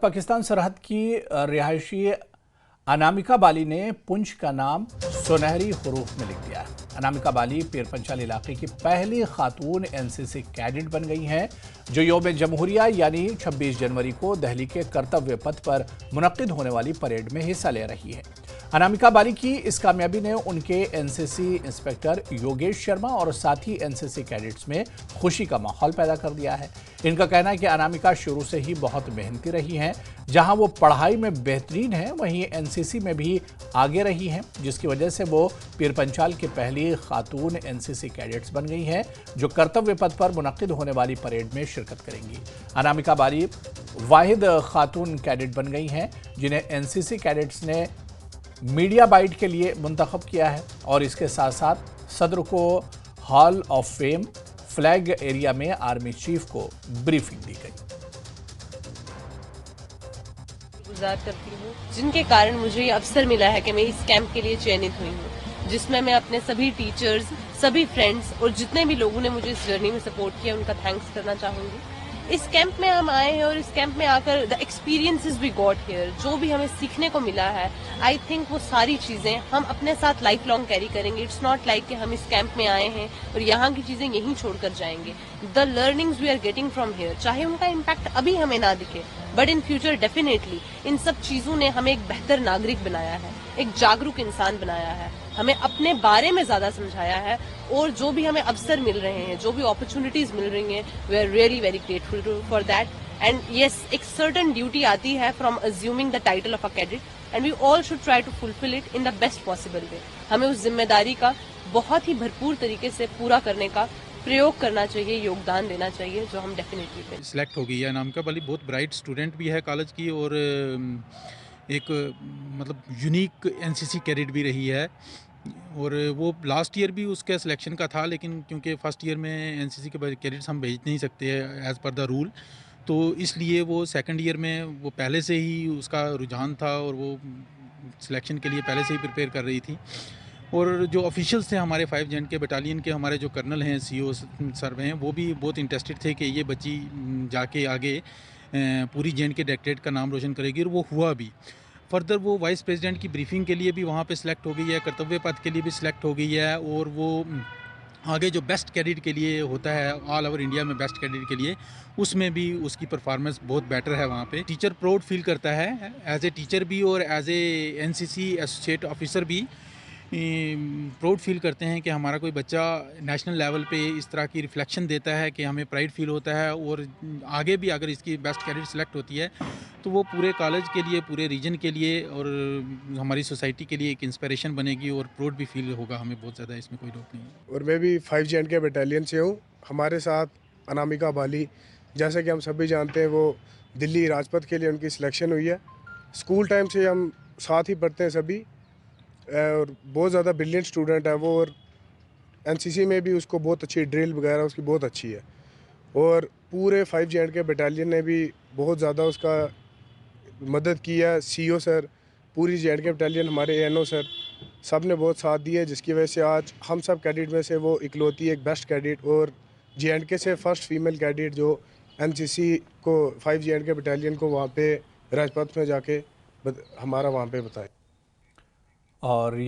पाकिस्तान सरहद की रिहायशी अनामिका बाली ने पुंछ का नाम सुनहरी हुरूफ में लिख दिया है। अनामिका बाली पीरपंचाल इलाके की पहली खातून एनसीसी कैडेट बन गई हैं, जो यौम जमहूरिया यानी 26 जनवरी को दिल्ली के कर्तव्य पथ पर मुनक्किद होने वाली परेड में हिस्सा ले रही है। अनामिका बाली की इस कामयाबी ने उनके एनसीसी इंस्पेक्टर योगेश शर्मा और साथी एनसीसी कैडेट्स में खुशी का माहौल पैदा कर दिया है। इनका कहना है कि अनामिका शुरू से ही बहुत मेहनती रही हैं। जहां वो पढ़ाई में बेहतरीन हैं, वहीं एनसीसी में भी आगे रही हैं, जिसकी वजह से वो पीरपंचाल की पहली खातून एनसीसी कैडेट्स बन गई हैं, जो कर्तव्य पथ पर मुनक्किद होने वाली परेड में शिरकत करेंगी। अनामिका बाली वाहिद खातून कैडेट बन गई हैं जिन्हें एनसीसी कैडेट्स ने मीडिया बाइट के लिए मुंतखब किया है और इसके साथ साथ सदर को hall of fame flag area में आर्मी चीफ को ब्रीफिंग दी गई। गुजार करती हूँ, जिनके कारण मुझे ये अवसर मिला है कि मैं इस कैंप के लिए चयनित हुई हूँ, जिसमें मैं अपने सभी टीचर्स, सभी फ्रेंड्स और जितने भी लोगों ने मुझे इस जर्नी में सपोर्ट किया उनका थैंक्स करना चाहूंगी। इस कैंप में हम आए हैं और इस कैंप में आकर the experiences we got here, जो भी हमें सीखने को मिला है, आई थिंक वो सारी चीजें हम अपने साथ लाइफ लॉन्ग कैरी करेंगे। इट्स नॉट लाइक कि हम इस कैंप में आए हैं और यहाँ की चीजें यहीं छोड़कर जाएंगे। The learnings we are getting from here, चाहे उनका इम्पैक्ट अभी हमें ना दिखे, बट इन फ्यूचर डेफिनेटली इन सब चीजों ने हमें एक बेहतर नागरिक बनाया है, एक जागरूक इंसान बनाया है, हमें अपने बारे में ज्यादा समझाया है और जो भी हमें अवसर मिल रहे हैं, जो भी अपॉर्चुनिटीज मिल रही हैं, we are really very grateful for that. And yes, एक सर्टन ड्यूटी आती है from assuming the title of a cadet and we all should try to fulfill it in the best possible way. हमें उस जिम्मेदारी का बहुत ही भरपूर तरीके से पूरा करने का प्रयोग करना चाहिए, योगदान देना चाहिए, जो हम डेफिनेटली करें। सिलेक्ट हो गई है। अनामिका बाली बहुत ब्राइट स्टूडेंट भी है कॉलेज की और एक मतलब यूनिक एनसीसी कैडेट भी रही है और वो लास्ट ईयर भी उसके सिलेक्शन का था, लेकिन क्योंकि फर्स्ट ईयर में एनसीसी के कैडेट्स हम भेज नहीं सकते एज़ पर द रूल, तो इसलिए वो सेकंड ईयर में वो पहले से ही उसका रुझान था और वो सिलेक्शन के लिए पहले से ही प्रिपेयर कर रही थी। और जो ऑफिशियल्स थे हमारे 5 जेंट के बटालियन के, हमारे जो कर्नल हैं, सीओ सर हैं, वो भी बहुत इंटरेस्टेड थे कि ये बच्ची जाके आगे पूरी जेंट के डायरेक्टरेट का नाम रोशन करेगी और वो हुआ भी। फर्दर वो वाइस प्रेसिडेंट की ब्रीफिंग के लिए भी वहाँ पे सिलेक्ट हो गई है, कर्तव्य पथ के लिए भी सिलेक्ट हो गई है और वो आगे जो बेस्ट कैडेट के लिए होता है ऑल ओवर इंडिया में, बेस्ट कैडेट के लिए, उसमें भी उसकी परफॉर्मेंस बहुत बेटर है। वहाँ पे टीचर प्राउड फील करता है एज ए टीचर भी और as a NCC associate officer भी प्राउड फील करते हैं कि हमारा कोई बच्चा नेशनल लेवल पे इस तरह की रिफ्लेक्शन देता है कि हमें प्राइड फील होता है और आगे भी अगर इसकी बेस्ट कैडेट सेलेक्ट होती है तो वो पूरे कॉलेज के लिए, पूरे रीजन के लिए और हमारी सोसाइटी के लिए एक इंस्पिरेशन बनेगी और प्राउड भी फील होगा हमें बहुत ज़्यादा, इसमें कोई डाउट नहीं है। और मैं भी 5 जेंट के बटालियन से हूँ। हमारे साथ अनामिका बाली, जैसे कि हम सभी जानते हैं, वो दिल्ली राजपथ के लिए उनकी सिलेक्शन हुई है। स्कूल टाइम से हम साथ ही पढ़ते हैं सभी और बहुत ज़्यादा ब्रिलियंट स्टूडेंट है वो, और एनसीसी में भी उसको बहुत अच्छी ड्रिल वगैरह उसकी बहुत अच्छी है और पूरे 5 जेंट के बटालियन ने भी बहुत ज़्यादा उसका मदद की है। सीओ सर, पूरी जेंट के बटालियन, हमारे एएनओ सर, सब ने बहुत साथ दिया, जिसकी वजह से आज हम सब कैडेट में से वो इकलौती एक बेस्ट कैडेट और जेएंडके से फर्स्ट फीमेल कैडेट जो एनसीसी को 5 जेएंडके बटालियन को वहाँ पे राजपथ में जाके हमारा वहाँ पे बताए। और